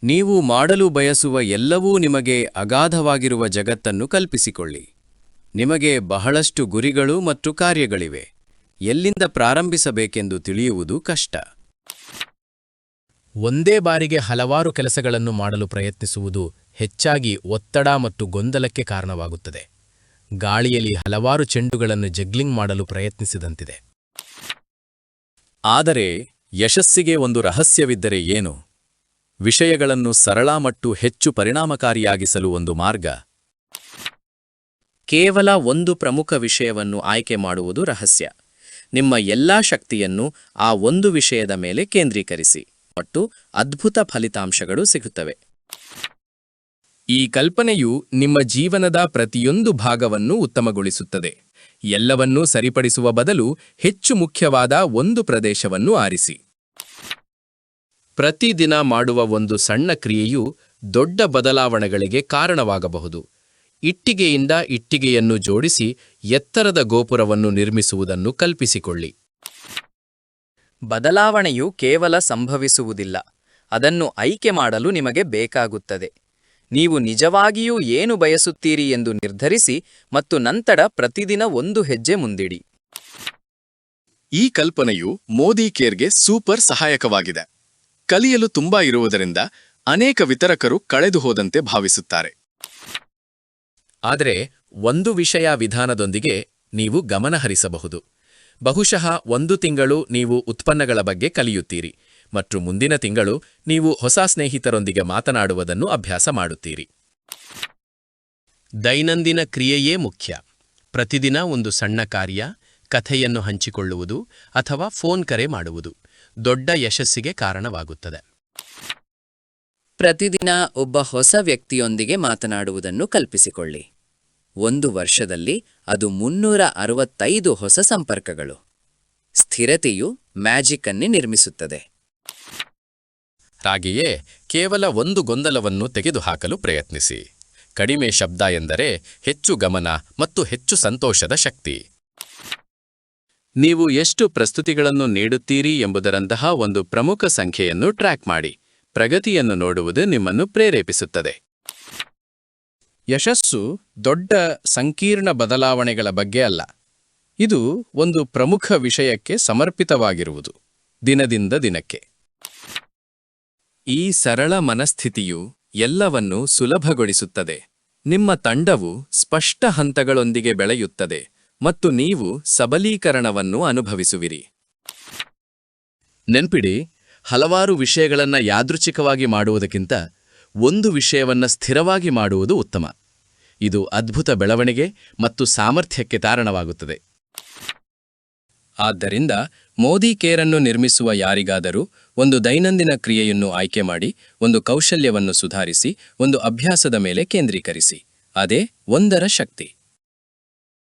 ನೀವು ಮಾಡಲು ಬಯಸುವ ಎಲ್ಲವೂ ನಿಮಗೆ ಅಗಾಧವಾಗಿರುವ ಜಗತ್ತನ್ನು ಕಲ್ಪಿಸಿಕೊಳ್ಳಿ. ನಿಮಗೆ ಬಹಳಷ್ಟು ಗುರಿಗಳು ಮತ್ತು ಕಾರ್ಯಗಳಿವೆ. ಎಲ್ಲಿಂದ ಪ್ರಾರಂಭಿಸಬೇಕೆಂದು ತಿಳಿಯುವುದು ಕಷ್ಟ. ಒಂದೇ ಬಾರಿಗೆ ಹಲವಾರು ಕೆಲಸಗಳನ್ನು ಮಾಡಲು ಪ್ರಯತ್ನಿಸುವುದು ಹೆಚ್ಚಾಗಿ ಒತ್ತಡ ಮತ್ತು ಗೊಂದಲಕ್ಕೆ ಕಾರಣವಾಗುತ್ತದೆ. ಗಾಳಿಯಲ್ಲಿ ಹಲವಾರು ಚೆಂಡುಗಳನ್ನು ಜಗ್ಲಿಂಗ್ ಮಾಡಲು ಪ್ರಯತ್ನಿಸಿದಂತಿದೆ. ಆದರೆ ಯಶಸ್ಸಿಗೆ ಒಂದು ರಹಸ್ಯವಿದ್ದರೆ ಏನು? ವಿಷಯಗಳನ್ನು ಸರಳ ಮತ್ತು ಹೆಚ್ಚು ಪರಿಣಾಮಕಾರಿಯಾಗಿಸಲು ಒಂದು ಮಾರ್ಗ. ಕೇವಲ ಒಂದು ಪ್ರಮುಖ ವಿಷಯವನ್ನು ಆಯ್ಕೆ ಮಾಡುವುದು ರಹಸ್ಯ. ನಿಮ್ಮ ಎಲ್ಲಾ ಶಕ್ತಿಯನ್ನು ಆ ಒಂದು ವಿಷಯದ ಮೇಲೆ ಕೇಂದ್ರೀಕರಿಸಿ ಮತ್ತು ಅದ್ಭುತ ಫಲಿತಾಂಶಗಳು ಸಿಗುತ್ತವೆ. ಈ ಕಲ್ಪನೆಯು ನಿಮ್ಮ ಜೀವನದ ಪ್ರತಿಯೊಂದು ಭಾಗವನ್ನು ಉತ್ತಮಗೊಳಿಸುತ್ತದೆ. ಎಲ್ಲವನ್ನೂ ಸರಿಪಡಿಸುವ ಬದಲು ಹೆಚ್ಚು ಮುಖ್ಯವಾದ ಒಂದು ಪ್ರದೇಶವನ್ನು ಆರಿಸಿ. ಪ್ರತಿದಿನ ಮಾಡುವ ಒಂದು ಸಣ್ಣ ಕ್ರಿಯೆಯು ದೊಡ್ಡ ಬದಲಾವಣೆಗಳಿಗೆ ಕಾರಣವಾಗಬಹುದು. ಇಟ್ಟಿಗೆಯಿಂದ ಇಟ್ಟಿಗೆಯನ್ನು ಜೋಡಿಸಿ ಎತ್ತರದ ಗೋಪುರವನ್ನು ನಿರ್ಮಿಸುವುದನ್ನು ಕಲ್ಪಿಸಿಕೊಳ್ಳಿ. ಬದಲಾವಣೆಯು ಕೇವಲ ಸಂಭವಿಸುವುದಿಲ್ಲ, ಅದನ್ನು ಆಯ್ಕೆ ಮಾಡಲು ನಿಮಗೆ ಬೇಕಾಗುತ್ತದೆ. ನೀವು ನಿಜವಾಗಿಯೂ ಏನು ಬಯಸುತ್ತೀರಿ ಎಂದು ನಿರ್ಧರಿಸಿ ಮತ್ತು ನಂತರ ಪ್ರತಿದಿನ ಒಂದು ಹೆಜ್ಜೆ ಮುಂದಿಡಿ. ಈ ಕಲ್ಪನೆಯು ಮೋದಿ ಕೇರ್ಗೆ ಸೂಪರ್ ಸಹಾಯಕವಾಗಿದೆ. ಕಲಿಯಲು ತುಂಬಾ ಇರುವುದರಿಂದ ಅನೇಕ ವಿತರಕರು ಕಳೆದು ಹೋದಂತೆ ಭಾವಿಸುತ್ತಾರೆ. ಆದರೆ ಒಂದು ವಿಷಯ ವಿಧಾನದೊಂದಿಗೆ ನೀವು ಗಮನಹರಿಸಬಹುದು. ಬಹುಶಃ 1 ತಿಂಗಳು ನೀವು ಉತ್ಪನ್ನಗಳ ಬಗ್ಗೆ ಕಲಿಯುತ್ತೀರಿ ಮತ್ತು ಮುಂದಿನ ತಿಂಗಳು ನೀವು ಹೊಸ ಸ್ನೇಹಿತರೊಂದಿಗೆ ಮಾತನಾಡುವುದನ್ನು ಅಭ್ಯಾಸ ಮಾಡುತ್ತೀರಿ. ದೈನಂದಿನ ಕ್ರಿಯೆಯೇ ಮುಖ್ಯ. ಪ್ರತಿದಿನ ಒಂದು ಸಣ್ಣ ಕಾರ್ಯ, ಕಥೆಯನ್ನು ಹಂಚಿಕೊಳ್ಳುವುದು ಅಥವಾ ಫೋನ್ ಕರೆ ಮಾಡುವುದು ದೊಡ್ಡ ಯಶಸ್ಸಿಗೆ ಕಾರಣವಾಗುತ್ತದೆ. ಪ್ರತಿದಿನ ಒಬ್ಬ ಹೊಸ ವ್ಯಕ್ತಿಯೊಂದಿಗೆ ಮಾತನಾಡುವುದನ್ನು ಕಲ್ಪಿಸಿಕೊಳ್ಳಿ. 1 ವರ್ಷದಲ್ಲಿ ಅದು 365 ಹೊಸ ಸಂಪರ್ಕಗಳು. ಸ್ಥಿರತೆಯು ಮ್ಯಾಜಿಕ್ ಅನ್ನೇ ನಿರ್ಮಿಸುತ್ತದೆ. ಹಾಗೆಯೇ ಕೇವಲ ಒಂದು ಗೊಂದಲವನ್ನು ತೆಗೆದುಹಾಕಲು ಪ್ರಯತ್ನಿಸಿ. ಕಡಿಮೆ ಶಬ್ದ ಎಂದರೆ ಹೆಚ್ಚು ಗಮನ ಮತ್ತು ಹೆಚ್ಚು ಸಂತೋಷದ ಶಕ್ತಿ. ನೀವು ಎಷ್ಟು ಪ್ರಸ್ತುತಿಗಳನ್ನು ನೀಡುತ್ತೀರಿ ಎಂಬುದರಂತಹ ಒಂದು ಪ್ರಮುಖ ಸಂಖ್ಯೆಯನ್ನು ಟ್ರ್ಯಾಕ್ ಮಾಡಿ. ಪ್ರಗತಿಯನ್ನು ನೋಡುವುದು ನಿಮ್ಮನ್ನು ಪ್ರೇರೇಪಿಸುತ್ತದೆ. ಯಶಸ್ಸು ದೊಡ್ಡ ಸಂಕೀರ್ಣ ಬದಲಾವಣೆಗಳ ಬಗ್ಗೆ ಅಲ್ಲ. ಇದು ಒಂದು ಪ್ರಮುಖ ವಿಷಯಕ್ಕೆ ಸಮರ್ಪಿತವಾಗಿರುವುದು, ದಿನದಿಂದ ದಿನಕ್ಕೆ. ಈ ಸರಳ ಮನಸ್ಥಿತಿಯು ಎಲ್ಲವನ್ನೂ ಸುಲಭಗೊಳಿಸುತ್ತದೆ. ನಿಮ್ಮ ತಂಡವು ಸ್ಪಷ್ಟ ಹಂತಗಳೊಂದಿಗೆ ಬೆಳೆಯುತ್ತದೆ ಮತ್ತು ನೀವು ಸಬಲೀಕರಣವನ್ನು ಅನುಭವಿಸುವಿರಿ. ನೆನ್ಪಿಡಿ, ಹಲವಾರು ವಿಷಯಗಳನ್ನು ಯಾದೃಚ್ಛಿಕವಾಗಿ ಮಾಡುವುದಕ್ಕಿಂತ ಒಂದು ವಿಷಯವನ್ನು ಸ್ಥಿರವಾಗಿ ಮಾಡುವುದು ಉತ್ತಮ. ಇದು ಅದ್ಭುತ ಬೆಳವಣಿಗೆ ಮತ್ತು ಸಾಮರ್ಥ್ಯಕ್ಕೆ ಕಾರಣವಾಗುತ್ತದೆ. ಆದ್ದರಿಂದ ಮೋದಿ ಕೇರನ್ನು ನಿರ್ಮಿಸುವ ಯಾರಿಗಾದರೂ ಒಂದು ದೈನಂದಿನ ಕ್ರಿಯೆಯನ್ನು ಆಯ್ಕೆ ಮಾಡಿ, ಒಂದು ಕೌಶಲ್ಯವನ್ನು ಸುಧಾರಿಸಿ, ಒಂದು ಅಭ್ಯಾಸದ ಮೇಲೆ ಕೇಂದ್ರೀಕರಿಸಿ. ಅದೇ ಒಂದರ ಶಕ್ತಿ.